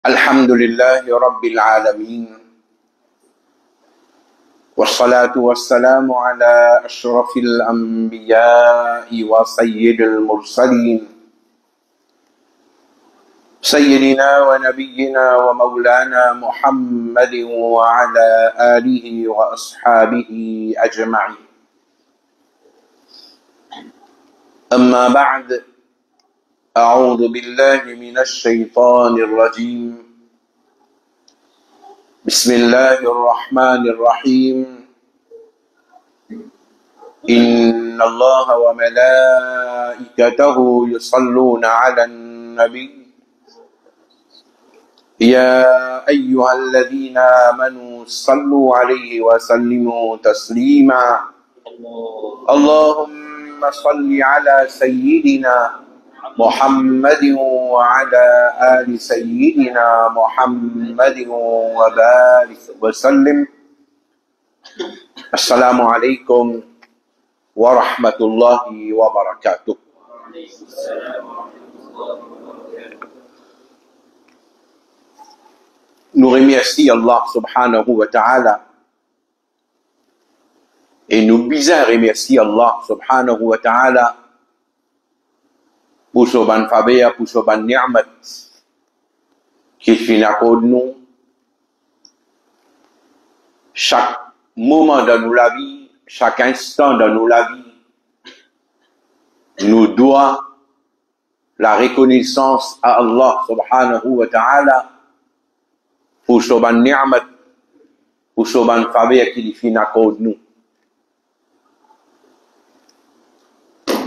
الحمد لله رب العالمين والصلاة والسلام على أشرف الأنبياء وسيد المرسلين سيدنا ونبينا ومولانا محمد وعلى آله وأصحابه أجمعين. أما بعد، أعوذ بالله من الشيطان الرجيم. بسم الله الرحمن الرحيم. إن الله وملائكته يصلون على النبي يا أيها الذين آمنوا صلوا عليه وسلموا تسليما. اللهم صل على سيدنا محمد وعلى آل سيدنا محمد وبارك وسلم. السلام عليكم ورحمة الله وبركاته. Nous remercions Allah subhanahu wa ta'ala et nous bisons remercier Allah subhanahu wa ta'ala pour ce bon faveur, pour ce bon ni'mat qui finit à cause de nous. Chaque moment de nous la vie, chaque instant de nous la vie, nous doit la reconnaissance à Allah subhanahu wa ta'ala pour ce bon ni'mat, pour ce bon faveur qui finit à cause de nous.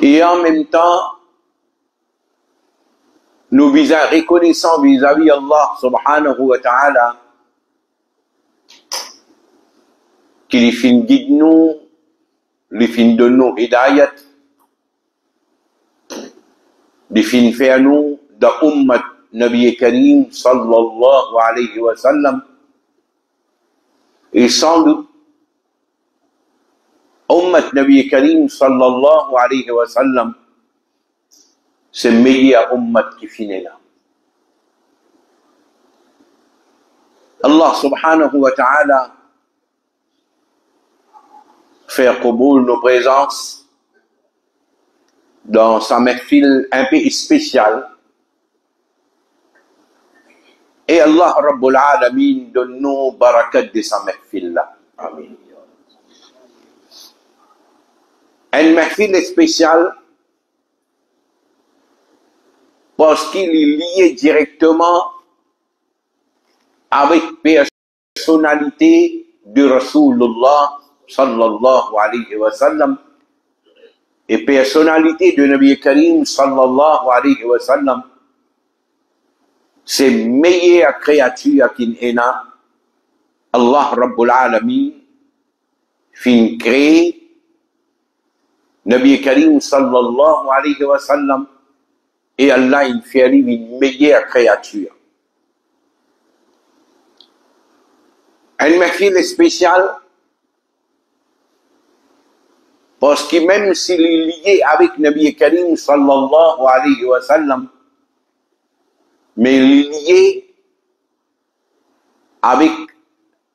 Et en même temps, nous visons reconnaissant vis-à-vis Allah subhanahu wa ta'ala qu'il fin guide nous, il fin de nous hidayat, il fin faire nous de ummat Nabi Karim sallallahu alayhi wa sallam. Et sans doute, ummat Nabi Karim sallallahu alayhi wa sallam, c'est le meilleur ummat qui finit là. Allah subhanahu wa ta'ala fait qaboul nos présences dans sa mahfil un peu spéciale. Et Allah Rabbul Alamin donne-nous barakat de sa mahfil là. Amin. Une mahfil spéciale parce qu'il est lié directement avec personnalité de Rasulullah sallallahu alayhi wa sallam et personnalité de Nabi Karim sallallahu alayhi wa sallam. C'est meilleure créature qu'il est là. Allah Rabbul Alamin fin créé Nabi Karim sallallahu alayhi wa sallam. Et Allah, il fait une meilleure créature. Un mahfil spécial, parce que même s'il est lié avec Nabi Karim sallallahu alayhi wa sallam, mais il est lié avec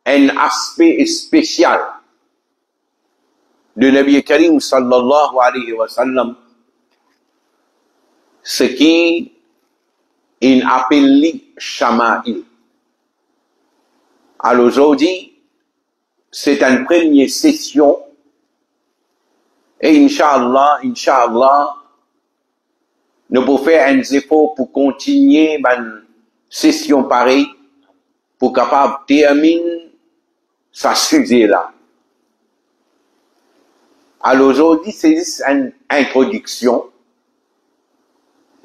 un aspect spécial de Nabi Karim sallallahu alayhi wa sallam, ce qui est appelé Shama'il. Alors aujourd'hui, c'est une première session et Inch'Allah, nous pouvons faire un effort pour continuer une session pareille pour capable terminer sa sujet là. Alors aujourd'hui, c'est juste une introduction.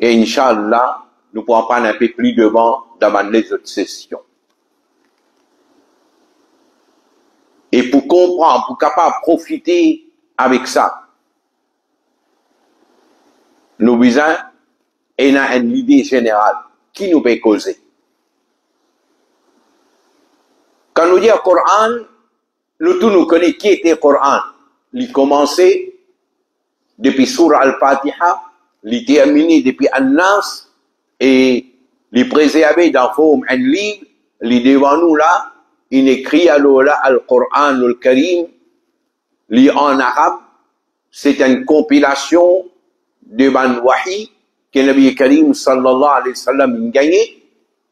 Et Inch'Allah, nous pourrons prendre un peu plus devant dans les autres sessions. Et pour comprendre, pour capable profiter avec ça, nous visons une idée générale qui nous peut causer. Quand nous disons Coran, nous tous nous connaissons qui était Coran. Il commençait depuis Surah Al-Fatiha, il terminé depuis An-Nas et les préserver dans forme un livre, les devant nous là, il écrit alors là, Al-Qur'an al-Karim, li en arabe, c'est une compilation de ban wahi que le Nabi Karim sallallahu alayhi wa sallam gagné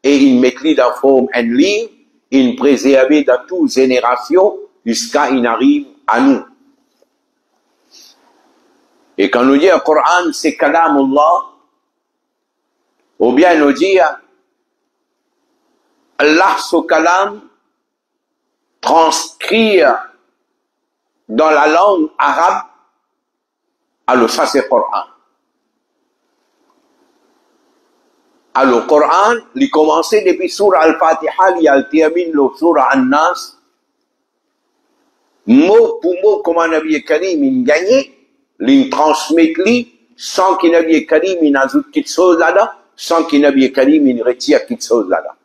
et il mettait dans forme un livre, il préservait dans toutes générations jusqu'à il arrive à nous. Et quand nous dit le Coran c'est kalamullah, ou bien nous dit Allah ce kalam transcrit dans la langue arabe, alors ça c'est Coran. Alors Coran, il commence depuis Surah Al-Fatiha, il termine le Surah An-Nas, mot pour mot comme un Nabi Karim il gagne, il transmet sans qu'il Nabi Karim il ajoute quelque chose là-dedans, sans qu'il Nabi Karim il retire quelque chose là-dedans.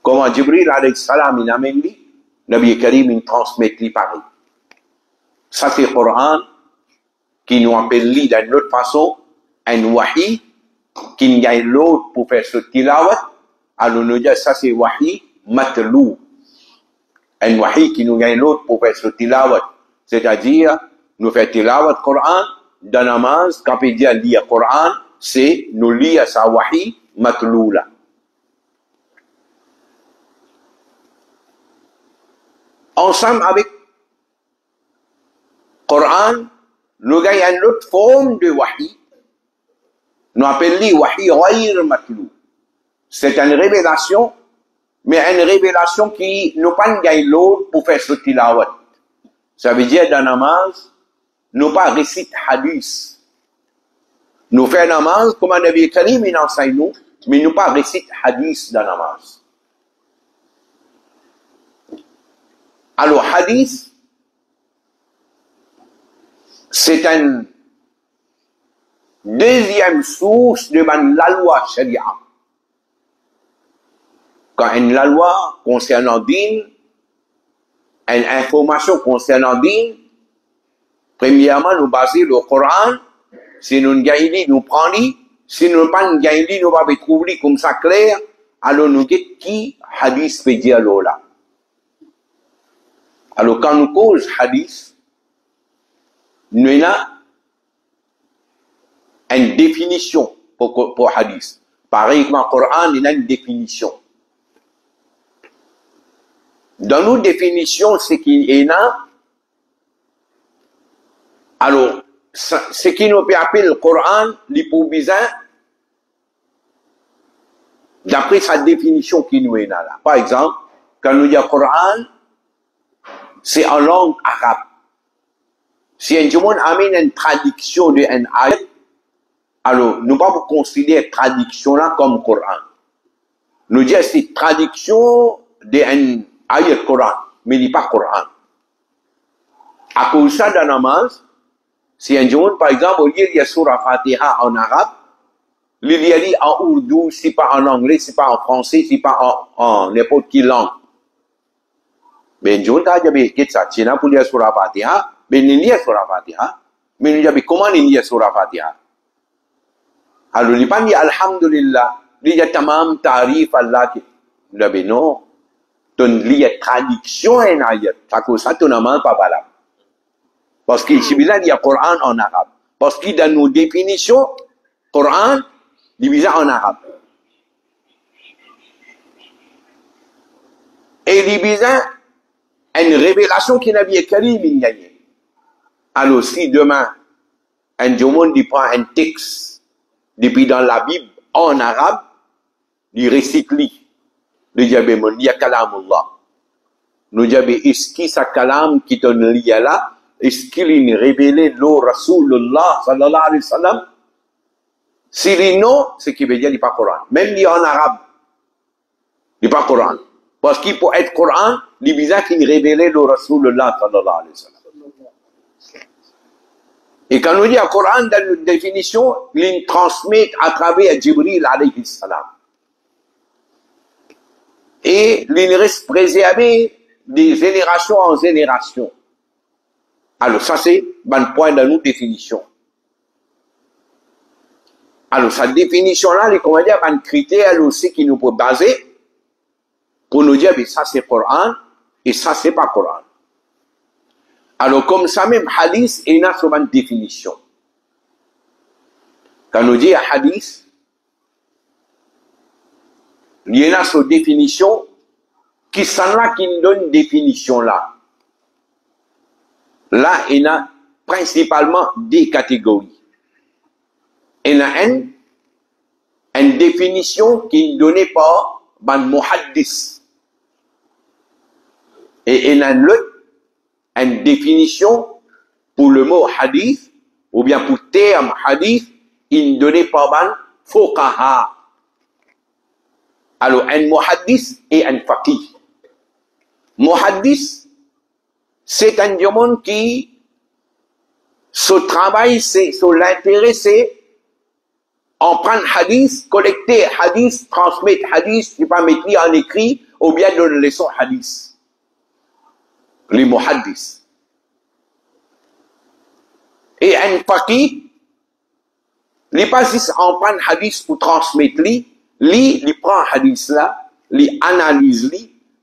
Comment Jibril alayhi salam il amène lui, Nabi Karim il transmet lui pareil. Ça c'est Coran qui nous appelle lui d'une autre façon un wahi qui gagne l'autre pour faire ce tilawat. Alors nous disons ça c'est wahi matlou. Un wahi qui nous gagne l'autre pour faire ce tilawat. C'est-à-dire, nous faisons tilawat Coran, dans la namaz, quand on dit lire Coran, c'est nous lire sa wahi matlou là. Ensemble avec Coran, nous gagnons une autre forme de wahi. Nous appelons wahi ghayr matlou. C'est une révélation, mais une révélation qui nous pas gagne l'autre pour faire ce tilawat. Ça veut dire dans namaz, nous pas récite hadith. Nous faisons namaz comme un Nabi Karim il enseigne nous, mais nous pas récite hadith dans namaz. Alors hadith, c'est une deuxième source de la loi sharia. Quand une loi concernant din, une information concernant din, premièrement, nous basons le Coran, si nous gagnons, nous prenons, si nous ne gagnons pas, nous va trouver comme ça clair, alors nous disons qui hadith veut dire là. Alors quand nous causons hadith, nous avons une définition pour hadith. Pareil comme le Coran, il a une définition. Dans nos définitions, c'est qu'il y a, alors, ce qui nous peut appeler le Coran, l'hypobisin, d'après sa définition qui nous est là. Par exemple, quand nous disons Coran, c'est en langue arabe. Si un monde amène une traduction d'un ayat, alors, nous ne pouvons pas considérer traduction là comme Coran. Nous disons c'est traduction d'un ayat Coran, mais il n'est pas Coran. À cause de ça, dans la namaz, si un jour, par exemple, au lieu de lire Surah Fatiha en arabe, il y a en ourdou, c'est pas en anglais, c'est pas en français, c'est pas en n'importe quelle langue. Mais un jour, quand il y a ça, c'est pour lire Surah Fatiha, mais il lit Surah Fatiha, mais il y a comment il lit Surah Fatiha? Alors, il n'y a pas dit Alhamdulillah, il y a tamam tarif Allah. Il y a non, il y a traduction en ayat, ça cause ça, tu n'as pas valable. Parce qu'il y a le Coran en arabe. Parce qu'il dans nos définitions, Coran, divisé en arabe. Et il y a une révélation qui n'a pas Karim gagné. Alors si demain, un monde prend un texte, depuis dans la Bible, en arabe, il recycle. Il y a il y a kalamullah. Nous y a est-ce qu'il sa kalam qui te lit là? Est-ce qu'il est révélé le Rasulullah sallallahu alayhi wa sallam? S'il dit non, ce qui veut dire qu'il n'est pas Coran. Même dit en arabe, il n'est pas Coran. Parce qu'il peut être Coran, il est bizarre qu'il révélé le Rasulullah sallallahu alayhi wa sallam. Et quand nous dit le Coran, dans une définition, il transmet à travers Jibril alayhi salam. Et il reste préservé de génération en génération. Alors ça c'est un point dans nos définitions. Alors, sa définition-là, les comment dire, un critère aussi qui nous peut baser pour nous dire, mais ça c'est Coran et ça c'est pas Coran. Alors, comme ça même, hadith, il y a souvent une définition. Quand on dit hadith, il y a une définition qui sont là, qui nous donne une définition là. Là, il y a principalement des catégories. Il y a une définition qui est donnée par un muhaddis. Et il y a une définition pour le mot hadith, ou bien pour le terme hadith, il est donné par un fuqaha. Alors, un muhaddis et un faqih. Muhaddis, c'est un monde qui, son travail, son l'intérêt, c'est en prendre hadith, collecter hadith, transmettre hadith, tu peux mettre en écrit, ou bien donner les leçons hadith. Les muhaddis. Et un faqih, il pas juste en prendre hadith pour transmettre il prend hadith là, il analyse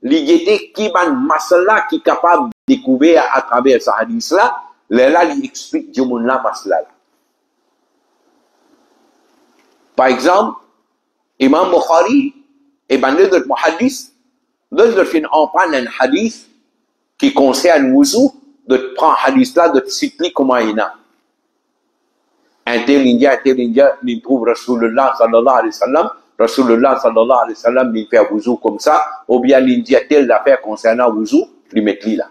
il était qui ban masala qui est capable de découvrir à travers ce hadith là, il explique du monde là masala. Par exemple, Imam Bukhari et d'autres muhaddis, d'autres fin en prendre un hadith qui concerne wuzu, de prendre hadith là, de citer comment il y a. Un tel India, il trouve Rasulullah sallallahu alayhi wa sallam, Rasulullah sallallahu alayhi wa sallam, il fait wuzu comme ça, ou bien l'India telle affaire concernant wuzu, il met là.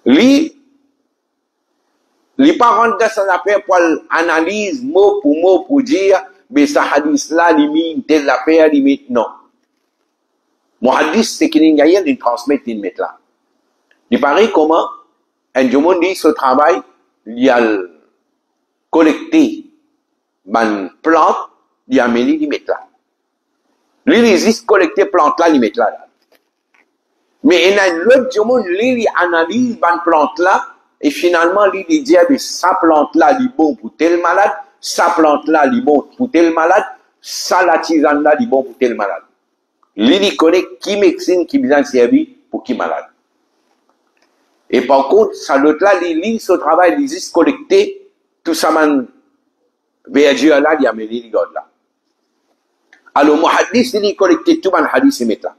Lui, pas rentrer dans cette affaire pour analyse mot pour dire, mais ça hadith là, il met telle affaire, il met non. Mon hadith, c'est qu'il y a rien, il transmet, il met là. Il paraît comment, un jour, dit ce travail, il y a collecté une plante, il y a amené, il met là. Lui, il existe collecter plante là, il met là. Mais il y a l'autre jour, lui, il analyse une plante là, et finalement, lui, il dit, eh, sa plante là, il est bon pour tel malade, sa plante là, il est bon pour tel malade, ça, la tisane là, il est bon pour tel malade. Lui, il connaît qui médecine qui besoin de servir pour qui malade. Et par contre, ça l'autre là, il lit ce travail, il existe collecté, tout ça, vers Dieu là, il y a mis les gars là. Alors, muhaddis, il collecté tout le hadith, il met là.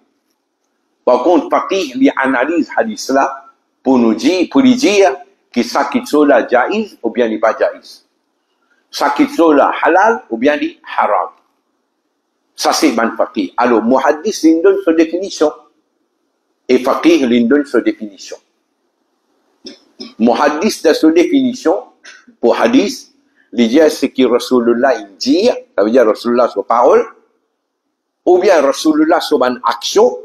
Par contre, faqih, il analyse hadith là, pour nous dire, que ça qui est là jaïz, ou bien il n'est pas jaïz. Ça qui est là halal, ou bien il est haram. Ça, c'est ban faqih. Alors, muhaddis, il donne sa définition. Et faqih, il donne sa définition. Muhaddis, de sa définition, pour hadith, il dit, c'est que Rasulullah, il dit, ça veut dire Rasulullah, sa parole, ou bien Rasulullah, sa action,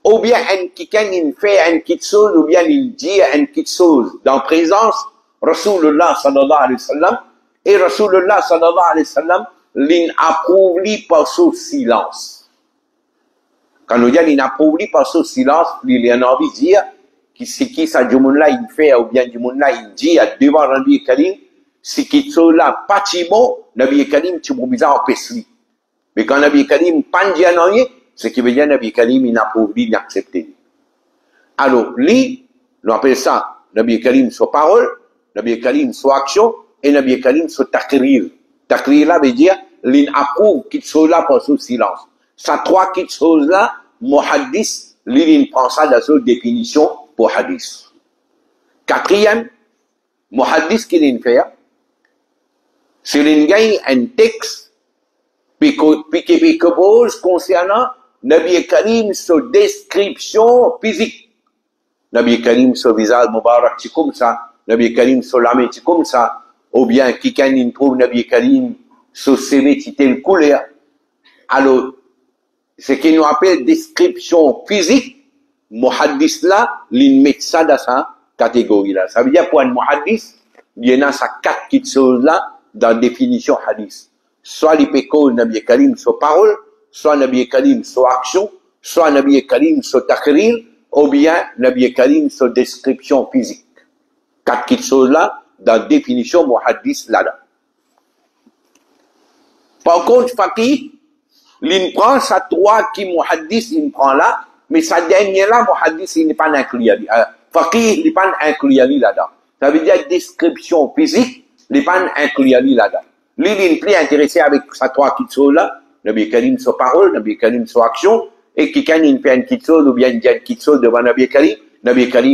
ou bien quelqu'un il fait une petite chose, ou bien il dit une petite chose dans présence Rasulullah sallallahu alayhi wa sallam, et Rasulullah sallallahu alayhi wa sallam l'approuve par son silence. Quand nous disons l'approuve par son silence, il a envie de dire que c'est qui ça du monde là il fait, ou bien du monde là il dit devant Nabi Karim, c'est qui ça là pas si bon, Nabi Karim tu peux bizarre en pesli. Mais quand Nabi Karim pas dit rien, ce qui veut dire Nabi Karim, il n'a pas oublié d'accepter. Alors, lui, on appelle ça Nabi Karim sur parole, Nabi Karim sur action, et Nabi Karim sur takrir. Takrir là veut dire, il approuve qu'il soit là pour son silence. Ces trois petites choses-là, muhaddis, il prend ça dans sa définition pour hadith. Quatrième, muhaddis qu'il fait, c'est qu'il gagne un texte, puis qu'il propose concernant Nabi Karim, sa description physique. Nabi Karim, sa visage mubarak, c'est comme ça. Nabi Karim, sa lame, c'est comme ça. Ou bien, quelqu'un trouve Nabi Karim, sa CV, c'est telle couleur. Alors, ce qu'il nous appelle description physique, muhaddis là, il met ça dans sa catégorie là. Ça veut dire, pour un muhaddis, il y en a ces quatre petites choses là, dans la définition hadith. Soit il peut causer Nabi Karim, sa parole, soit Nabi Karim sur action, soit Nabi Karim sur takrir, ou bien Nabi Karim sur description physique. Quatre petites choses là, dans la définition muhaddis là. Par contre, faqih, il prend sa trois qui muhaddis, il prend là, mais sa dernière là, muhaddis, il n'est pas inclus. Faqih, il n'est pas inclus là-dedans. Ça veut dire description physique, il n'est pas inclus là-dedans. Lui, il est plus intéressé avec sa trois qui sont là, Nabi Karim sa parole, Nabi Karim sa action, et qui quand il fait un qui ou bien il dit un qui devant Nabi Karim,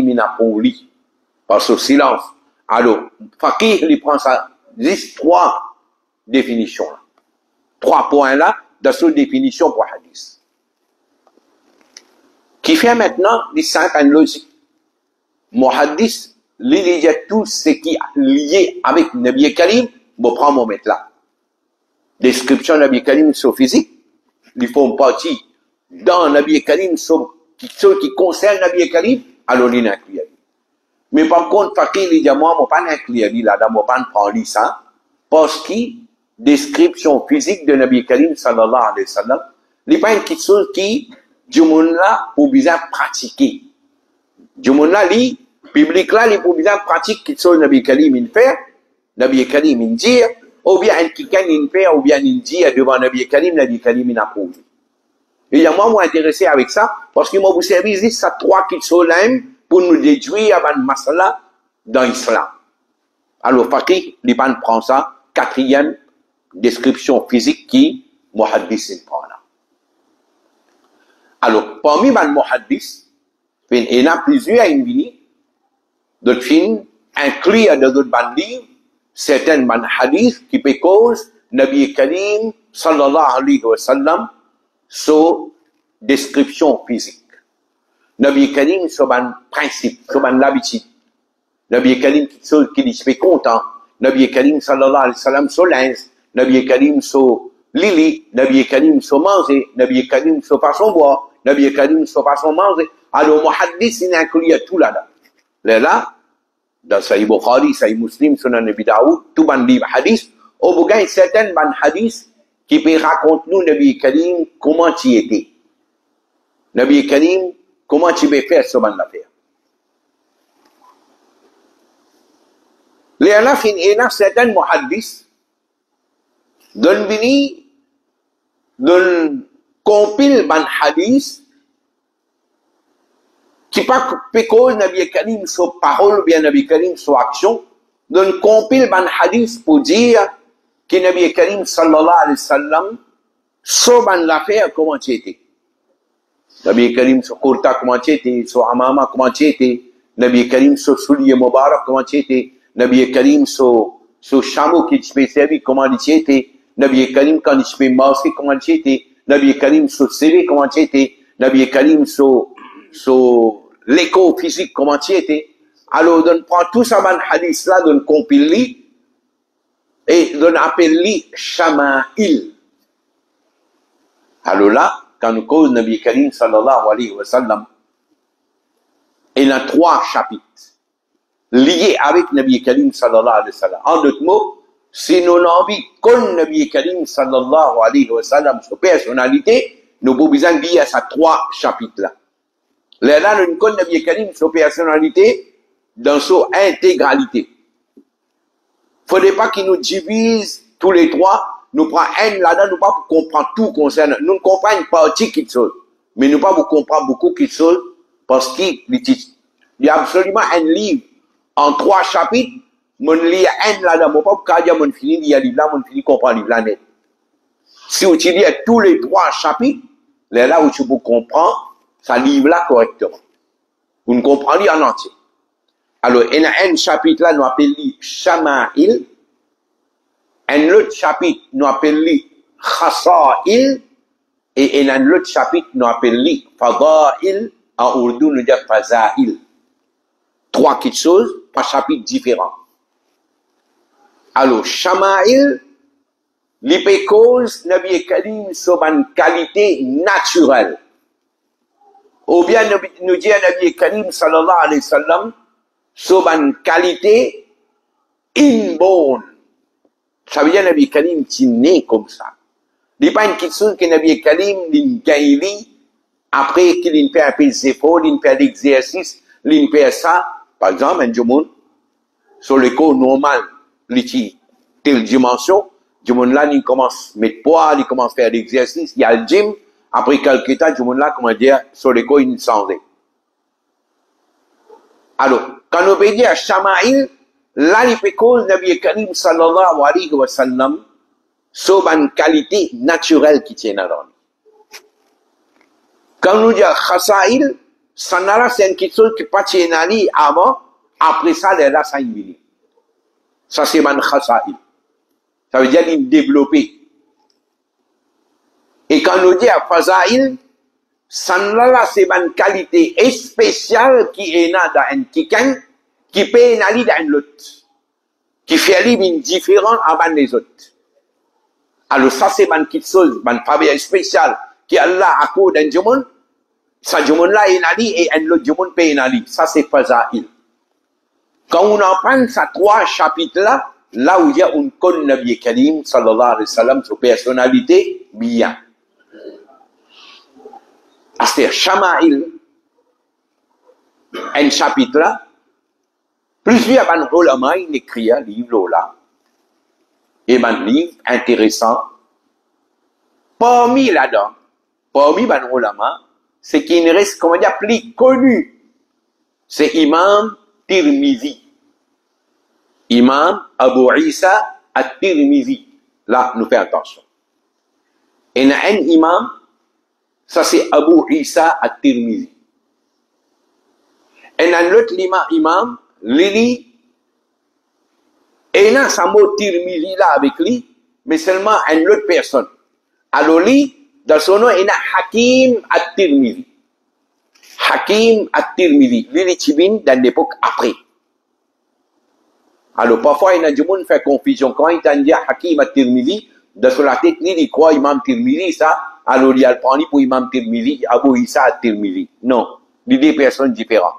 il n'a pas oublié. Par ce silence. Alors, faqih, il prend ça, 3 définitions là. 3 points là, dans cette définition pour hadith. Qui fait maintenant des certaines logiques. Mon hadith, il y a tout ce qui est lié avec Nabi Karim, je prends mon mettre là. Description Nabi Karim sur physique, ils font partie dans Nabi Karim sur ce qui concerne Nabi Karim, alors il inclut. Mais par contre, faqih, il dit moi, je ne pas inclure là, je ne pas prendre ça, parce que description physique de Nabi Karim sallallahu alayhi wa sallam, il n'y a pas une chose qui, du monde là, pour bien pratiquer. Du monde là, le public là, il pour bien pratiquer quelque chose Nabi Karim il fait, Nabi Karim il dit, ou bien quelqu'un il fait, ou bien il dit devant Nabi Karim il approuve. Et moi, je suis intéressé avec ça, parce que moi, vous servez ça 3 qui sont là, pour nous déduire avant le masala dans l'islam. Alors, faqih, l'Iban prend ça, 4e description physique qui, muhaddis, prend là. Alors, parmi les muhaddis, il y a plusieurs individus, d'autres films, inclus dans d'autres livres, certains hadiths qui peuvent cause Nabi Karim, sallallahu alayhi wa sallam, sur description physique. Nabi Karim, c'est un principe, c'est une habitude. Nabi Karim, qui se fait content. Nabi Karim, sallallahu alayhi wa sallam, sur linge. Nabi Karim, sur lili. Nabi Karim, sur manger. Nabi Karim, sur façon boire. Nabi Karim, sur façon manger. Alors, muhaddis, il inclut tout là-dedans. Là, dans Sahih Bukhari, Sahih Muslim, Sunan Abi Daoud, tout le livre hadith, au bout d'un certain hadith qui peut raconter nous, Nabi Karim, comment il était. Nabi Karim, comment tu peux faire ce genre d'affaire? Les alafin et certains muhaddis donnent vini, donnent compile ban hadith qui pas cause Nabi Karim sur parole ou bien Nabi Karim sur action, donnent compile ban hadith pour dire que Nabi Karim sallallahu alayhi wa sallam sur ban l'affaire comment tu étais. Nabi Karim sur Kurta, comment tu étais, sur Amama, comment tu étais, Nabi Karim sur Soulier Mubarak, comment tu étais, Nabi Karim sur Chameau qui te fait servir, comment tu étais, Nabi Karim quand il te fait masquer, comment tu étais, Nabi Karim sur CV, comment tu étais, Nabi Karim sur l'écho physique, comment tu étais. Alors, on prend tout ça, man hadith là, on compile et on appelle Shama'il. Alors là, quand nous cause Nabi Karim sallallahu alayhi wa sallam, il y a 3 chapitres liés avec Nabi Karim sallallahu alayhi wa sallam. En d'autres mots, si nous avons envie qu'on Nabi Karim sallallahu alayhi wa sallam, sa personnalité, nous pouvons besoin de lier à ces 3 chapitres-là. Là, nous connaissons Nabi Karim, sa personnalité, dans son intégralité. Il ne faudrait pas qu'il nous divise tous les 3. Nous prenons un là-dedans, nous pas pour comprendre tout concernant. Nous ne comprenons une partie qui chose, mais nous pas pour comprendre beaucoup qui chose, parce qu'il y a absolument un livre en 3 chapitres. Mon lis un là-dedans, moi pas pour dire mon fini lire livre là, mon fini comprendre livre là net. Si vous lis tous les 3 chapitres, là où tu peux comprendre, ça livre là correctement. Vous ne comprenez en entier. Alors, il y a un chapitre là, nous appelons Shama'il. Un autre chapitre, nous appelons Khasa'il. Et il y a un autre chapitre, nous appelons Fada'il. En ourdou, nous disons Faza'il. 3 petites choses, 3 chapitres différents. Alors, Shama'il, l'épécose, Nabi Karim, c'est une qualité naturelle. Ou bien, nous disons Nabi Karim, sallallahu alayhi wa sallam, c'est une qualité inborn. Ça veut dire Nabi Karim qui est né comme ça. Il n'y a pas une question que Nabi Karim gagne après qu'il fait un peu d'efforts, il fait d'exercice, il fait ça. Par exemple, un jour, sur le corps normal, il telle dimension, du monde là, il commence à mettre poids, il commence à faire l'exercice, il y a le gym, après quelques temps, du monde là, comment dire, sur les couilles, il s'en va. Alors, quand on veut dire Shama'il, là, il peut cause Nabi Karim sallallahu alayhi wa sallam, sur une qualité naturelle qui tient à l'homme. Quand nous disons Khasa'il, ça n'a c'est quelque chose qui pas tient à lui avant, après ça, là, ça y vient. Ça, c'est un Khasa'il. Ça veut dire qu'il développer. Et quand nous disons Faza'il, ça n'a c'est une qualité spéciale qui est dans un quelqu'un, qui peut aller dans l'autre, qui fait une différence avant les autres. Alors ça c'est quelque chose, une faveur spéciale qui Allah accorde dans le monde. Ça le monde là est allé et un autre monde peut aller. Ça c'est Faza'il. Quand on en prend ces trois chapitres là où il y a un con Nabi Karim sallallahu alayhi wa sallam, sa personnalité bien. C'est Shama'il, un chapitre là, plusieurs ulama ils écrit un livre là, et un livre intéressant. Parmi là-dedans, parmi les ulama, c'est qui reste, comment dire, plus connu, c'est Imam Tirmizi. Imam Abu Isa at-Tirmizi. Là, nous faisons attention. Et il y a un imam, ça c'est Abu Isa at-Tirmizi. Et il y a l'autre imam, Lili, et il y a ce mot Tirmizi là avec lui, mais seulement une autre personne. Alors lui, dans son nom, il y a Hakim at-Tirmizi. Hakim at-Tirmizi. Lili Tibin dans l'époque après. Alors parfois, il y a du monde qui fait confusion. Quand il dit Hakim at-Tirmizi, dans la tête, il croit Imam Tirmizi, ça, alors il a prend pour Imam Tirmizi, Abu Isa at-Tirmizi. Non, il y a des personnes différentes.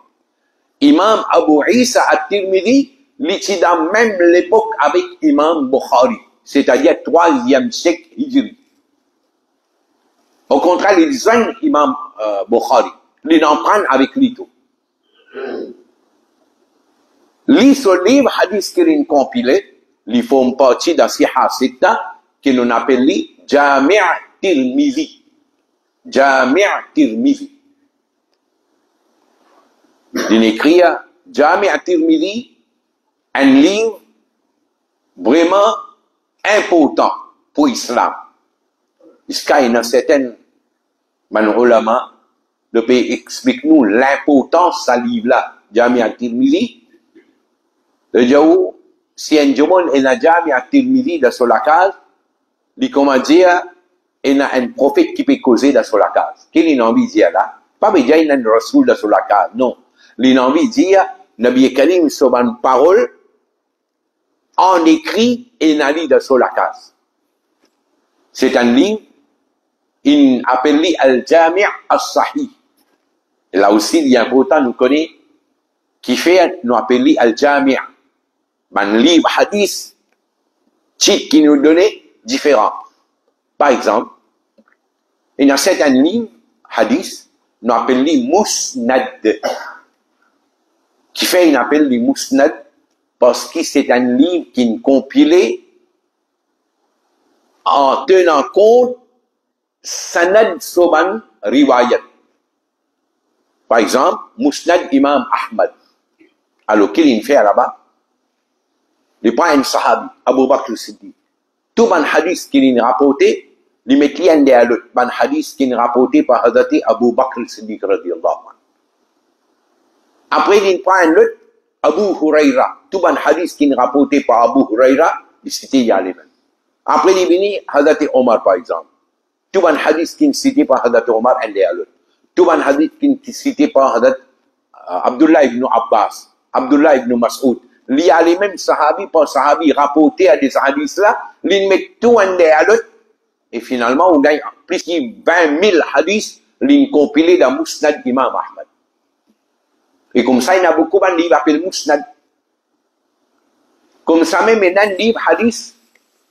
Imam Abu Isa at-Tirmizi, il est dans même l'époque avec Imam Bukhari, c'est-à-dire 3e siècle Hijri. Au contraire, il joignent Imam Bukhari. Il en prend avec lui tout. Lui, ce livre, hadith qu'il a compilé, il forme partie d'un Siha Sitta, que l'on appelle Jami' Tirmizi. Jami' Tirmizi. Il écrit Jami' Tirmizi, un livre vraiment important pour l'islam. Jusqu'à une certaine ulama de pays explique-nous l'importance de ce livre-là, Jami' Tirmizi. Le Jaou, si un jour il y a Jami' Tirmizi dans la case, il comment dire, il y a un prophète qui peut causer dans la case. Quel est l'envie de dire là? Pas dire il y a un rasoul dans la case, non. Il a envie de dire, Nabi Karim sur une parole, en écrit et il y a dans la case. C'est un livre, il appelle Al-Jami' As-Sahih. Et là aussi, il est important de nous connaître, qui fait, nous appelle Al-Jami'. Un livre hadith, qui nous donnait différents. Par exemple, il y a certains livres hadith, nous appelons Musnad. Qui fait, il appelle les Musnad, parce que c'est un livre qui est compilé en tenant compte Sanad Soban Riwayat. Par exemple, Musnad Imam Ahmad. Alors, qu'il fait là-bas? Il prend un sahabi, Abu Bakr al-Siddiq. Tout un hadith qui est rapporté, il met l'un de l'autre. Un hadith qui est rapporté par Hazrat Abu Bakr al-Siddiq radiyallahu anhu. Après, il prend un autre, Abu Huraira. Tout un hadith qui est rapporté par Abu Huraira, il cité Yaliman. Après, il vient Hazrat Omar, par exemple. Tout un hadith qui est cité par Hazrat Omar, un de l'autre. Tout un hadith qui est cité par Hazrat Abdullah ibn Abbas, Abdullah ibn Mas'ud. Il y a les mêmes sahabis par sahabis rapportés à des hadiths là, ils mettent tout un de l'autre, et finalement, on gagne plus de 20 000 hadiths, ils compilés dans Musnad Imam Ahmad. Et comme ça, il y a beaucoup de livres appelés Musnad. Comme ça, même, il y a un livre hadith,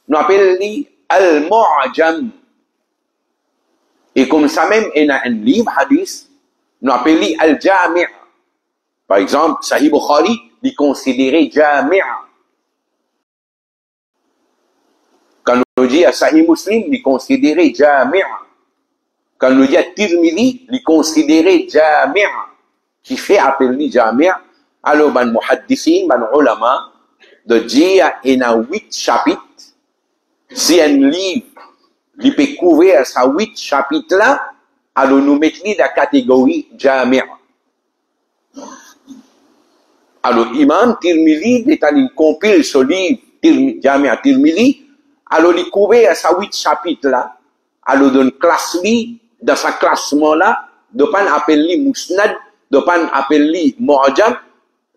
nous appelons Al-Mu'jam. Et comme ça, même, il y a un livre hadith, nous appelons Al-Jami'. Par exemple, Sahih Bukhari, il est considéré Jami'. Quand on dit à Sahih Muslim, il est considéré Jami'. Quand on dit à Tirmidhi, il est considéré Jami'. Qui fait appeler Jami'. Alors, ban muhaddithin, ban ulama, de dire, il y a 8 chapitres. Si un livre, il peut couvrir ces 8 chapitres-là, alors nous mettons la catégorie Jami'. Alors, Imam Tirmidhi, il compile ce livre, Jami' Tirmidhi, alors il couvre ces 8 chapitres-là, alors dans dans ce classement-là, de pas appeler Musnad, de pas appeler Mu'jam,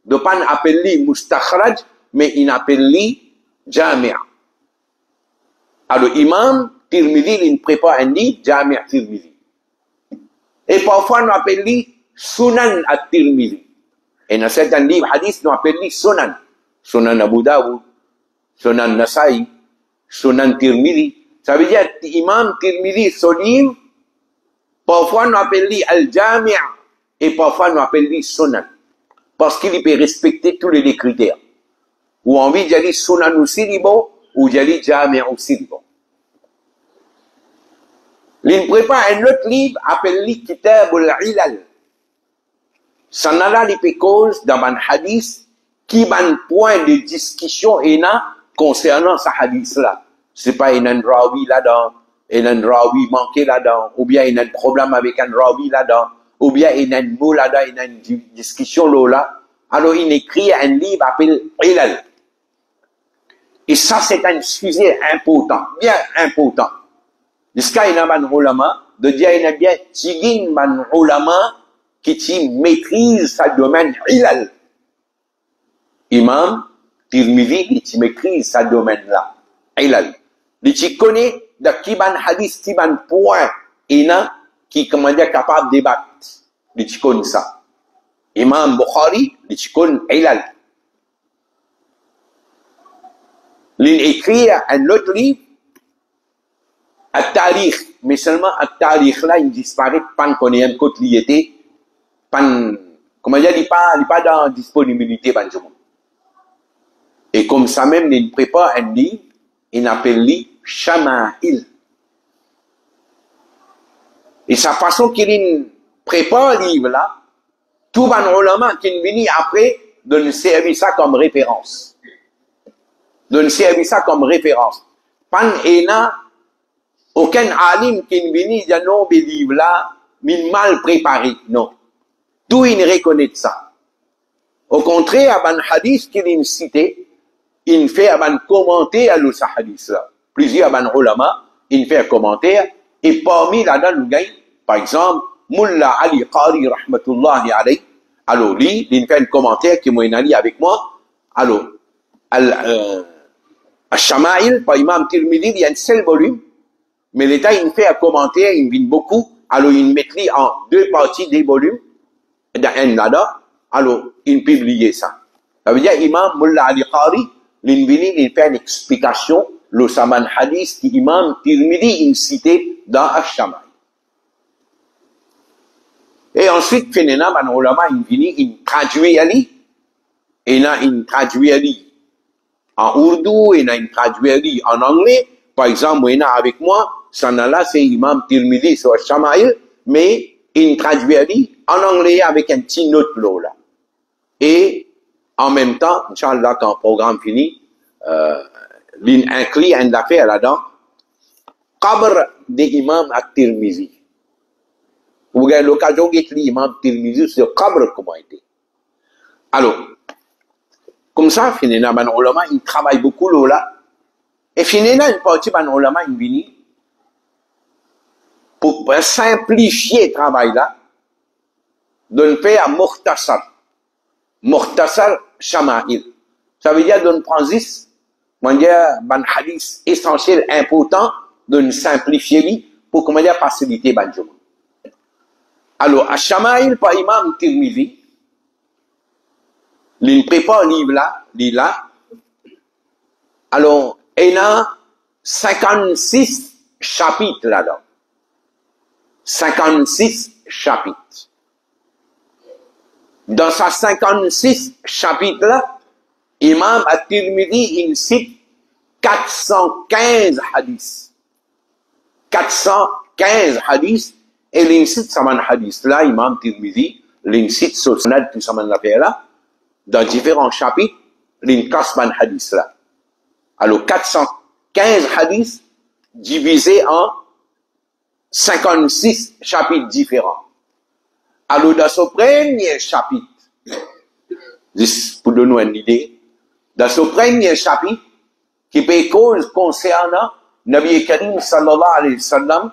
de pas appeler Mustakhraj, mais il appelle Jami'. Alors, Imam Tirmidhi, il prépare un livre, Jami' Tirmidhi. Et parfois, on appelle Sunan at-Tirmidhi. Et dans certains livres hadith, on appelle Sunan. Sunan Abu Dawud, Sunan Nasa'i, Sunan Tirmidhi. Ça veut dire, Imam Tirmidhi, son livre, parfois, on appelle Al-Jami' et parfois, on appelle Sunan. Parce qu'il peut respecter tous les critères. Ou envie d'y aller Sunan aussi, ou d'y aller Jami' aussi. Il prépare un autre livre appelé Kitab al-Ilal. Ça n'a pas les causes dans un hadith qui a un point de discussion concernant ce hadith-là. C'est pas un rawi là-dedans, un rawi manqué là-dedans, ou bien il y a un problème avec un rawi là-dedans, ou bien il y a un mot là-dedans, il y a une discussion là. Alors il écrit un livre appelé Ilal. Et ça, c'est un sujet important, bien important. Jusqu'à il y a un ulama, de dire il y a bien tigin un ulama qui maîtrise sa domaine Ilal. Imam Tirmidhi, qui maîtrise sa domaine là. Ilal. Il connaît de qui ban hadith, qui ban point, qui, comment dire, capable de débattre. Il connaît ça. Imam Bukhari, il connaît Ilal. Il écrit un autre livre, At-Tarikh, mais seulement At-Tarikh là, il disparaît, pas qu'on ait un côté qui était, comment dire, il n'est pas dans disponibilité, banjou. Et comme ça même, il prépare un livre, il appelle Shama'il. Et sa façon qu'il prépare le livre là, tout ban ulama qui vient après, donne servir ça comme référence. Donne servir ça comme référence. Pan ena, aucun alim qui vient dire non, ce livre là, mais mal préparé. Non. Tout il reconnaît ça. Au contraire, un hadith qu'il cité, il fait un commentaire à ce hadith là. Plusieurs ulama, il fait un commentaire, et parmi là-dedans, nous gagnons, par exemple, Mullah Ali Qari rahmatullahi alayhi, alors lui, il fait un commentaire qui m'a dit avec moi, alors, Al-Shama'il, par Imam Tirmidhi, il y a un seul volume, mais l'État, il fait un commentaire, il vient beaucoup, alors il met en 2 parties des volumes, dans un là-dedans, alors il publie ça. Ça veut dire, Imam Mullah Ali Qari, il fait une explication, le Saman Hadith, qui Imam Tirmidhi, il cité dans Al-Shama'il. Et ensuite, finalement, man ulama, il traduit ali, et il traduit ali en ourdou, et il traduit ali en anglais. Par exemple, il y a avec moi, ça là, c'est Imam Tirmidhi sur Shama'il, mais il traduit ali en anglais avec un petit note là. Et en même temps, Inch'Allah, quand le programme finit, il inclut une affaire là-dedans, Qabr de Imam at-Tirmidhi. Vous avez l'occasion d'écrire l'imam Tirmidhi sur le Qabr, comment il était. Alors, comme ça, finalement, ban ulama, il travaille beaucoup là. Et finalement, une partie ban ulama, il vient pour simplifier le travail là, de faire un Mukhtasar. Mukhtasar Shama'il. Ça veut dire de prendre un hadith essentiel, important, de simplifier lui, pour, comment dire, faciliter ban jour. Alors, à Shama'il, par Imam Tirmidhi, il prépare le livre là, alors, il y a 56 chapitres là-dedans. 56 chapitres. Dans ces 56 chapitres-là, Imam at-Tirmidhi, il cite 415 hadiths. 415 hadiths. Et l'incite saman hadith là, Imam Tirmidhi, l'incite sur sanad tout saman l'affaire là, dans différents chapitres, l'incasman hadith là. Alors 415 hadiths divisés en 56 chapitres différents. Alors dans ce premier chapitre, juste pour donner une idée, dans ce premier chapitre, qui peut cause concernant Nabi Karim sallallahu alayhi wa sallam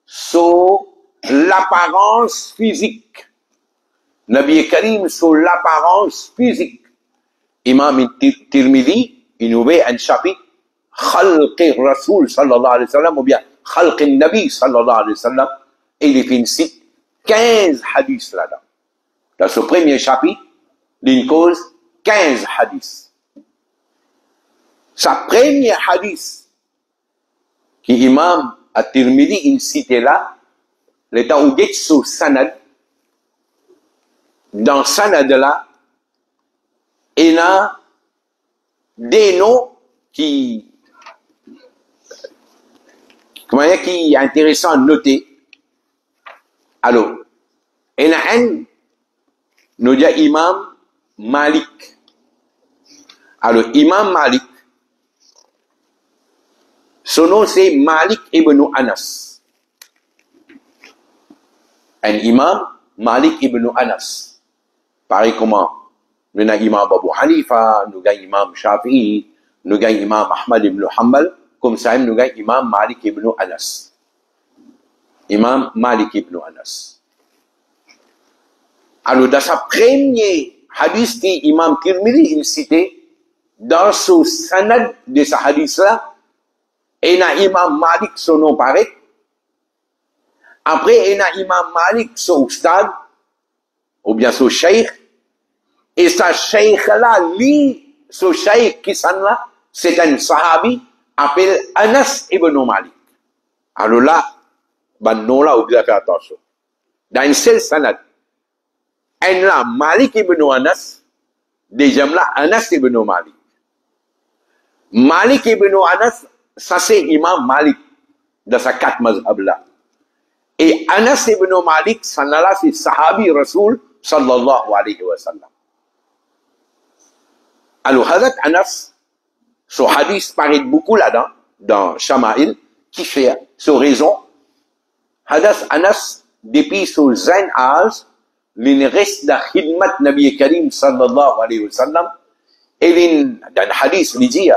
sur l'apparence physique. Nabi Karim sur l'apparence physique. Imam Tirmidhi, il nous met un chapitre Khalqi Rasoul sallallahu alayhi wa sallam ou bien Khalqi Nabi sallallahu alayhi wa sallam et il fait une cite 15 hadiths là-dedans. Dans ce premier chapitre, il cause 15 hadiths. Sa première hadith qui Imam At-Tirmidhi il cite là, l'état où il sur sanad, dans sanad là, il y a des noms qui est intéressant à noter. Alors, il y a un, nous dit Imam Malik. Alors, Imam Malik, son nom c'est Malik ibn Anas. Un imam, Malik ibn Anas. Pareil comment nous avons Imam Abu Hanifa, nous avons Imam Shafi'i, nous avons Imam Ahmad ibn Hanbal, comme ça nous avons Imam Malik ibn Anas. Imam Malik ibn Anas. Alors dans sa première hadith qui Imam Tirmidhi il citait, dans ce sanad de ce hadith-là, il y a Imam Malik son nom pareil. Après, il y a Imam Malik son ustad, ou bien son cheikh. Et ce cheikh-là, lui, ce cheikh qui s'en là, c'est un sahabi, appelé Anas ibn Malik. Alors là, ben non là, vous devez faire attention. Dans une seule sanad, un là, Malik ibn Anas, deuxième là, Anas ibn Malik. Malik ibn Anas, ça c'est Imam Malik, dans sa 4 mazhab là. Et Anas ibn Malik, ça là, c'est Sahabi Rasoul, sallallahu alayhi wa sallam. Alors, Hazrat Anas, ce hadith paraît beaucoup là-dedans, dans Shama'il, qui fait, ce raison, Hazrat Anas, depuis son zen âge, il reste dans khidmat Nabi Karim, sallallahu alayhi wa sallam, et dans le hadith, il dit,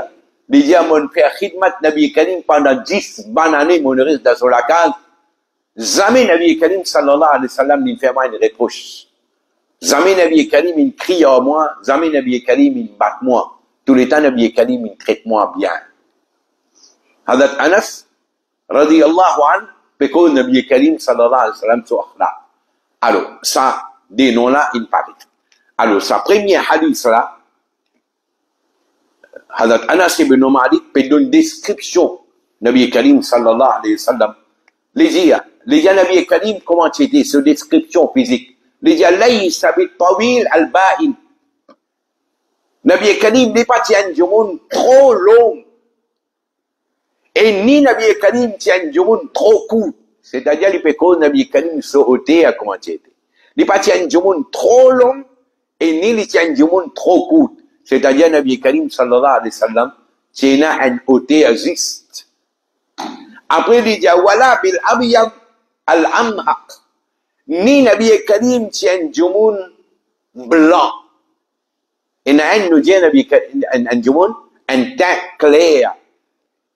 mon fait khidmat Nabi Karim pendant 10 bonnes années, mon reste dans la case. Jamais Nabi Karim sallallahu alayhi wa sallam ne fait moi une reproche. Jamais Nabi Karim il crie à moi. Jamais Nabi Karim il bat moi. Tout le temps Nabi Karim il traite moi bien. Hazrat Anas radiyallahu anhu péco Nabi Karim sallallahu alayhi wa sallam sur akhlaq. Alors ça des noms là il paraît. Alors sa première hadith là. Hazrat Anas ibn Malik peut donner une description Nabi Karim sallallahu alayhi wa sallam. Les gens Nabi Karim, comment c'était, cette description physique. Les gens laysa bit-tawil al-ba'in. Nabi Karim n'est pas tient du monde trop long. Et ni Nabi Karim tient du monde trop court. C'est-à-dire, il peut que Nabi Karim se ôter à comment c'était. Il n'est pas tient du monde trop long. Et ni il tient du monde trop court. C'est-à-dire, Nabi Karim sallallahu alayhi wa sallam, tient un ôter à juste. Après, il dit, voilà, bil abiyam al-amhaq. Ni Nabi Karim tient du monde blanc. Et nous dit Nabi un du monde, un teint clair.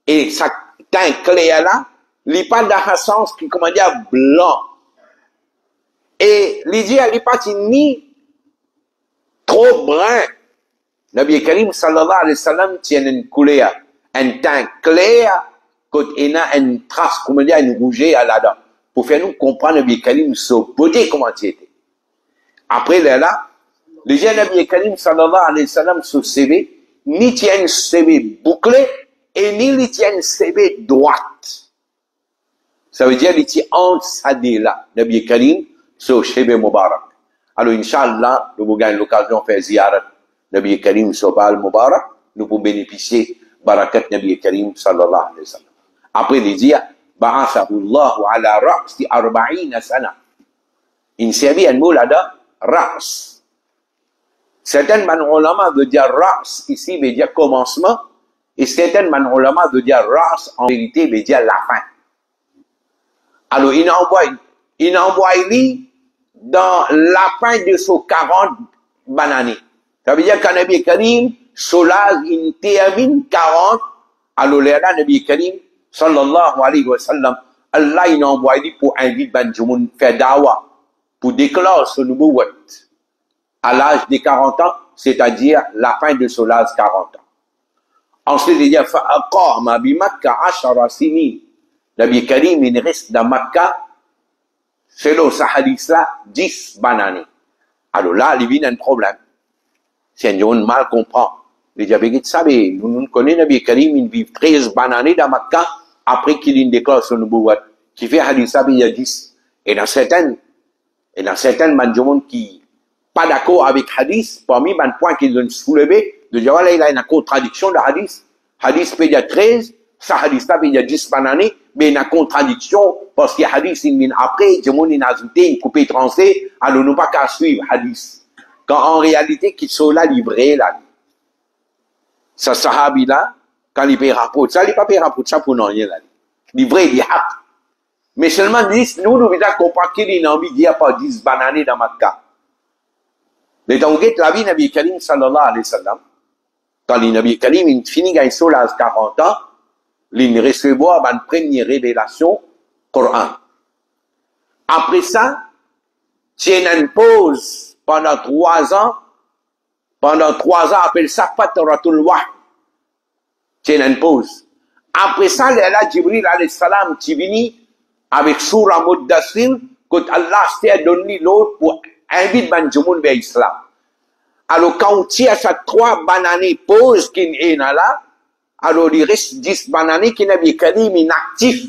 Et ce teint clair là, il n'est pas dans le sens qui, comment dire, blanc. Et il dit, il n'est pas ni trop brun. Nabi Karim sallallahu alayhi wa sallam tient une couleur, un teint clair, quand il y a une trace, comment dire, une rouge à la dent. Pour faire nous comprendre Nabi Karim sa beauté, comment il était. Après là, le jeune Nabi Karim sallallahu alayhi wa sallam sur CV, ni tient un CV bouclé, et ni il tient un CV droite. Ça veut dire qu'il tient entre ça là, Nabi Karim sur CV Mubarak. Alors, Inch'Allah, nous avons l'occasion de faire ziyarat Nabi Karim sur Mubarak, nous pouvons bénéficier barakat Nabi Karim sallallahu alayhi wa sallam. Après il dit, ba'athahullahu ala ra'si 40 sana. Insiabi an mulada ra's. Certains ulama veut dire ra's ici veut dire commencement et certains ulama veut dire ra's en vérité veut dire la fin. Alors il envoie lui dans la fin de ce 40 bananes. Ça veut dire qu'un Nabi Karim solaz in termine 40. Alors là Nabi Karim sallallahu alayhi wa sallam Allah il envoie lui pour inviter Banjumun faire dawa pour déclarer ce nouveau wat à l'âge de 40 ans, c'est-à-dire la fin de solaz 40 ans. Ensuite il dit fa'aqama bi Makkah 10 sinin. Nabi Karim il reste dans Makkah selon ce hadith-là, 10 bananes. Alors là, il y a un problème. Si un jour mal comprend, les diabétiques savent, nous connaissons Nabi Karim, il vit 13 bananes dans Makkah, après qu'il déclare son nouveau wat, qui fait hadith ça, il y a 10. Et dans certaines, gens qui pas d'accord avec hadith, parmi les points qu'ils ont soulevés, de dire, voilà, il y a une contradiction de hadith. Hadith peut dire 13, ça hadith là, il y a 10 bananes, mais il y a une contradiction, parce que hadith, il après, tout le monde a ajouté, une coupée tranchée, alors nous pas qu'à suivre hadith. Quand en réalité, qu'ils sont là livrés, là. Ça, sahabi là, quand il paye rapport, ça, il pas paye rapport, ça pour non rien, là. Livré, il y a. Mais seulement 10, nous, nous, devons comprendre qu'il a envie de dire pas 10 bananes dans Makkah. Mais donc, la vie, Nabi Karim, sallallahu alayhi wa sallam, quand le Nabi Karim, il finit, il sur l'âge 40 ans, il recevoir une première révélation, Coran. Après ça, tient une pause pendant 3 ans. Pendant 3 ans, appelle ça Fatratul Wahy. Tient une pause. Après ça, là, Jibril alayhi salam, qui vient avec Surah Muddassir, que Allah s'est donné l'autre pour inviter Banjumun vers l'islam. Alors, quand on tient à 3 bananes pause qui est là, alors il reste 10 bananes qui Nabi Karim inactif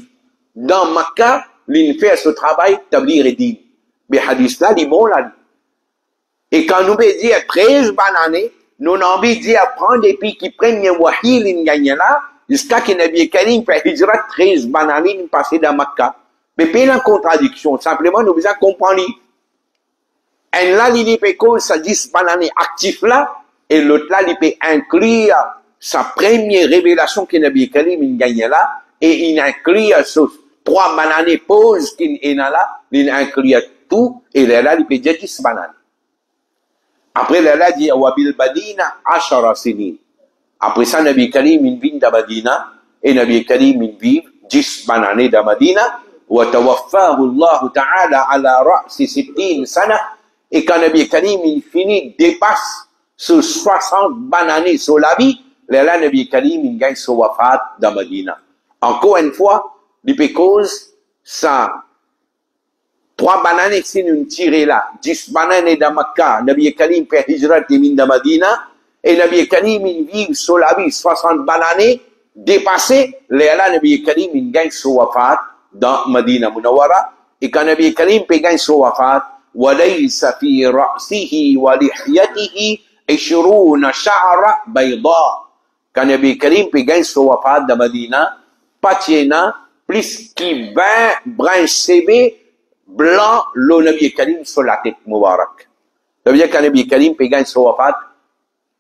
dans Makkah, il fait ce travail tablir et dit. Mais hadith là, il est bon là. Et quand nous veut dire 13 bananes, nous avons envie de dire prendre et puis qui prennent le wahi, il gagne là, jusqu'à que Nabi Karim fait hijra 13 bananes passer dans Makkah. Mais pas la contradiction, simplement nous besoin comprendre. Et là, il peut cause ça 10 bananes actifs là, et l'autre là, il peut inclure sa première révélation que Nabi Karim gagne là, et il inclut ce 3 bananes pause qu'il est là, il inclut tout, et là, il peut dire 10 bananes. Après, là, il dit, Wabil Badina, 10 sinin. Après ça, Nabi Karim, il vit dans Madina, et Nabi Karim, il vit 10 bananes dans Madina, wa tawaffahu Allah ta'ala ala ra'si 60 sana, et quand Nabi Karim, il finit, dépasse ce 60 bananes sur la vie, là, Nabi Karim, il gagne son wafat dans Madina. Encore une fois, il peut cause ça. 3 bananes qui nous tirent là, 10 bananes dans Makkah, Nabi Karim fait hijrat dans Madina, et Nabi Karim, il vit sur la vie 60 bananes, dépassé, là, Nabi Karim, il gagne son wafat dans Madina Munawwara, et quand Nabi Karim peut gagner son wafat, وَلَيْسَ فِي رَأْسِهِ وَلِحْيَتِهِ 20 شَعْرَ بَيْضَاء. Quand Nabi Karim peut gagner son wafat dans Madina, pas tiena, plus qui 20 brins CV blanc, le Nabi Karim sur la tête Moubarak. Ça veut dire que Nabi Karim peut gagner son wafat,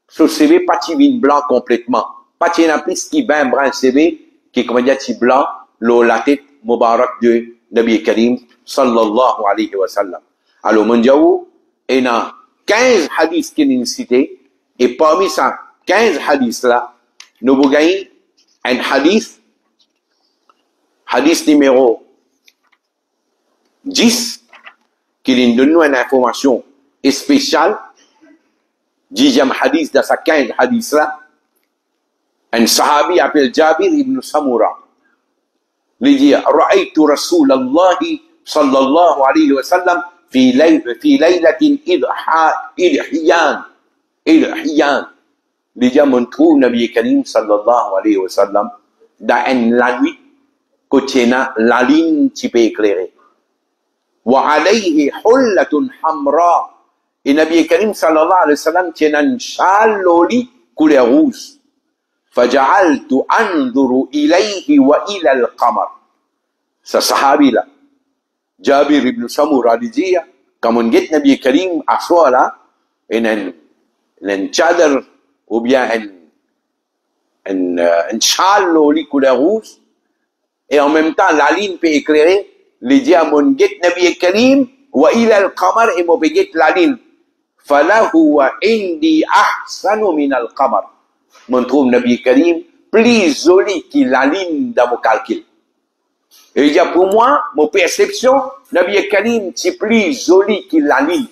sur CV pas tivine blanc complètement. Pas tiena plus qui 20 brins CV, qui comment dire, ti blanc, le la tête Moubarak de Nabi Karim, sallallahu alayhi wa sallam. Alors, mon Dieu, il y a 15 hadiths qui nous cités, et parmi ces 15 hadiths-là, nous avons gagné un hadith numéro 10, qui nous donne une information spéciale, 10e hadith de ces 15 hadiths-là. Un sahabi appelé Jabir ibn Samura. Il dit, Ra'aytu Rasulallah sallallahu alayhi wa sallam في ليلة إضحيان déjà montrou Nabi Karim sallallahu alayhi wa sallam dans la nuit que la ligne qui peut éclairer wa alayhi hullatun hamra et Nabi Karim sallallahu alayhi wa sallam tient un châle loli couleur rouge فَجَعَلْتُ أَنْظُرُ إِلَيْهِ وَإِلَى الْقَمَرِ. Sa sahabi là, Jabir ibn Samura dia, kamun get Nabi Karim aswa là, en chadar, ou bien un châle au lit couleur rouge, et en même temps la ligne peut éclairer, les dit à mon get Nabi Karim, wa ila al-qamar, et mon get la ligne. Falahu wa indi ahsanu min al-qamar. Mon trouve Nabi Karim plus joli que la ligne dans mon calcul. Et il dit pour moi, mon perception, Nabi Karim c'est plus joli que la ligne.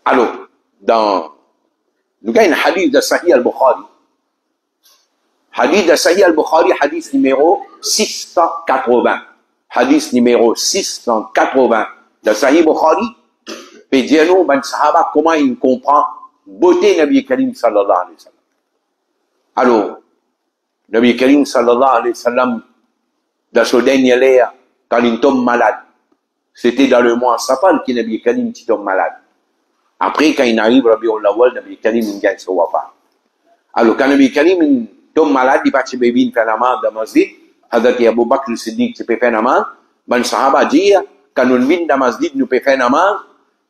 Alors, nous avons un hadith de Sahih al-Bukhari. Hadith de Sahih al-Bukhari, hadith numéro 680. Hadith numéro 680 de Sahih al-Bukhari. Et dis-nous, ben sahaba, comment il comprend beauté Nabi Karim sallallahu alayhi wa sallam. Alors, Nabi Karim sallallahu alayhi wa sallam, dans ce dernier l'air, quand il tombe malade, c'était dans le mois Safar que Nabi Karim tombe malade. Après, quand il arrive, Rabiul Awwal, Nabi Karim, il gagne ce wafa. Alors, quand Nabi Karim tombe malade, il part chez Baby, il fait namaz dans le masjid, Hazrat Abu Bakr al-Siddiq, il peut faire namaz, ben sahaba dit, quand nous venons dans le masjid, nous peut faire namaz,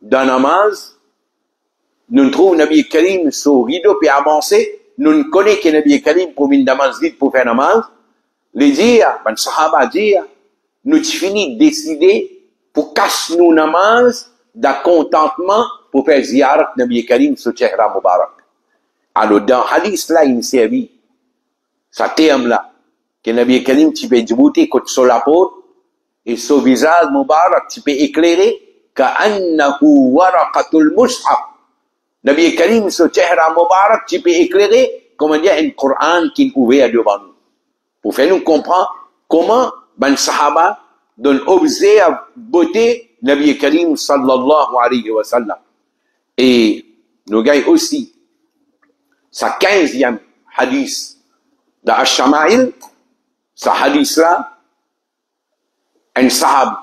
dans namaz, nous trouvons Nabi Karim sur rideau puis avancer, nous connaissons que Nabi Karim pour venir dans le masjid pour faire namaz, les dire, ben sahaba dire, nous finissons décider pour casser nous namaz, d'un contentement pour faire ziyarat Nabi Karim sur Chehra Mubarak. Alors, dans hadith là, il servi, ça terme là, que Nabi Karim, tu peux djibouter contre sur la peau, et son visage Mubarak, tu peux éclairer, ka'annahu waraqatul mushaf. Nabi Karim sur Chehra Mubarak, tu peux éclairer, comment dire, un Coran qui est ouvert devant nous. Pour faire nous comprendre comment, ben sahaba, donne observe beauté, Nabi Karim sallallahu alayhi wa sallam. Et nous gagnons aussi sa 15e hadith de Ash-Shama'il, sa hadith là, un sahab,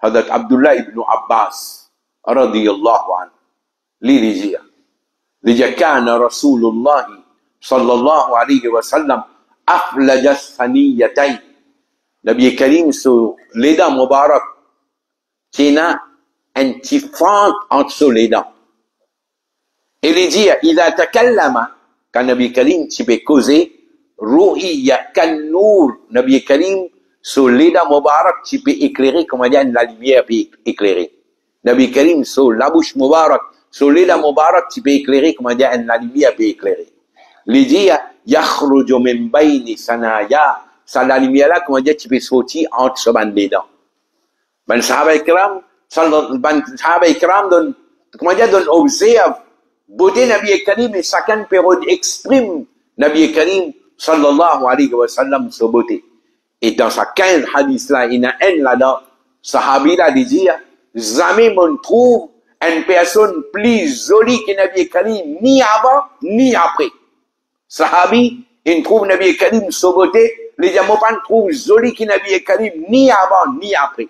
Hadrat Abdullah ibn Abbas, radiyallahu anhu, li dit, kana Rasulullah sallallahu alayhi wa sallam, aflaja thaniyatayn. Nabi Karim sur les dents Mubarak, qui a un petit fente entre les dents. Et il dit, il a takallama, quand Nabi Karim tu peux causer, ru'iyya kan-nour, Nabi Karim, sur les dents Mubarak, tu peux éclairer, comment dire, la lumière peut éclairer. Nabi Karim, sur la bouche Mubarak, sur les dents Mubarak, tu peux éclairer, comment dire, la lumière peut éclairer. Il dit, yakhruju min bayni sanaya, ça la lumière là, comment dire, tu peux sortir entre ce bande des dents. Ben sahaba ikram, donne, comment dire, donne observe, beauté Nabi Karim, et chacun peut exprime Nabi Karim, sallallahu alayhi wa sallam, sa beauté. Et dans sa 15 hadith là, il y en a un là-dedans, sahabi là, dit, jamais on trouve une personne plus jolie que Nabi Karim, ni avant, ni après. Sahabi, il trouve Nabi Karim, sa beauté, les Jamopans trouvent joli que Nabi Karim, ni avant, ni après.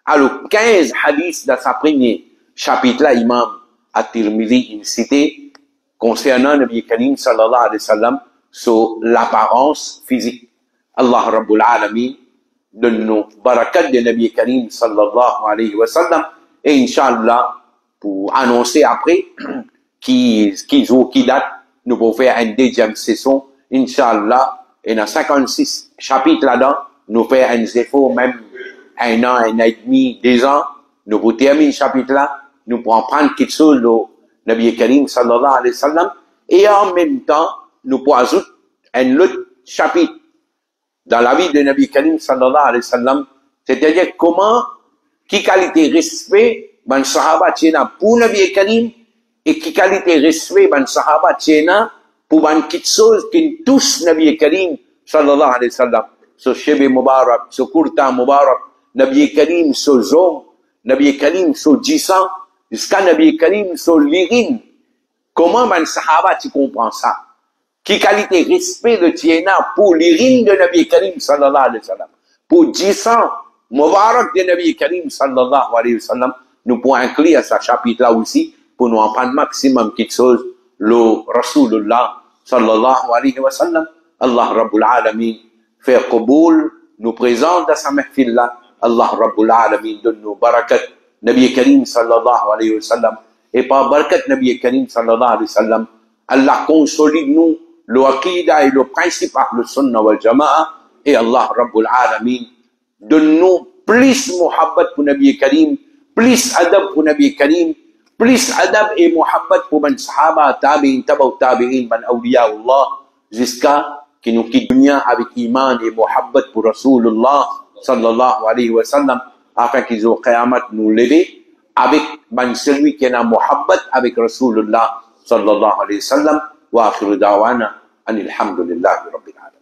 Alors, 15 hadiths dans sa premier chapitre là, Imam At-Tirmidhi, il cité concernant Nabi Karim, sallallahu alayhi wa sallam, sur l'apparence physique. Allah Rabbul Alamin donne-nous barakat de Nabi Karim, sallallahu alayhi wa sallam, et Inch'Allah, pour annoncer après, qui date, nous pouvons faire une deuxième session, Inch'Allah, et dans 56 chapitres là-dedans, nous faisons un effort, même 1 an, 1 an et demi, 2 ans, nous pouvons terminer ce chapitre-là, nous pouvons prendre quelque chose de Nabi Karim sallallahu alayhi wa sallam, et en même temps, nous pouvons ajouter un autre chapitre dans la vie de Nabi Karim sallallahu alayhi wa sallam, c'est-à-dire comment, qui qualité respect, ben sahaba tchena pour Nabi Karim, et qui qualité respect, ben sahaba tchena pour une petite chose qui touche Nabi Karim sallallahu alayhi wa sallam. Ce Shebe Mubarak, ce Kurta Mubarak, Nabi Karim, ce Zom, Nabi Karim, ce Jisan, jusqu'à Nabi Karim, ce Lirin. Comment man sahaba tu comprends ça? Qui qualité respect de Tiena pour Lirin de Nabi Karim sallallahu alayhi wa sallam? Pour Jisan, Mubarak de Nabi Karim sallallahu alayhi wa sallam, nous pouvons inclure à ce chapitre-là aussi pour nous en prendre maximum quelque chose, le Rasulullah sallallahu alayhi wa sallam. Allah Rabbul Alamin fait qaboul, nous présente dans sa mahfil là. Allah Rabbul Alamin donne-nous barakat Nabi Karim sallallahu alayhi wa sallam. Et par barakat Nabi Karim sallallahu alayhi wa sallam, Allah consolide nous le aqida et le principe le sunnah wal jama'a. Et Allah Rabbul Alamin donne-nous plus muhabbat pour Nabi Karim, plus adab pour Nabi Karim, plus adab et muhabbat pour man sahaba, tabi'in, tabi'in, man awliya Allah, jusqu'à qui nous quitte dunya avec iman et muhabbat pour Rasulullah sallallahu alayhi wa sallam, afin qu'ils au qiyamat nous lever avec celui qui a muhabbat avec Rasulullah sallallahu alayhi wa sallam. Wa akhiru da'wana anil hamdulillahi rabbil alamin.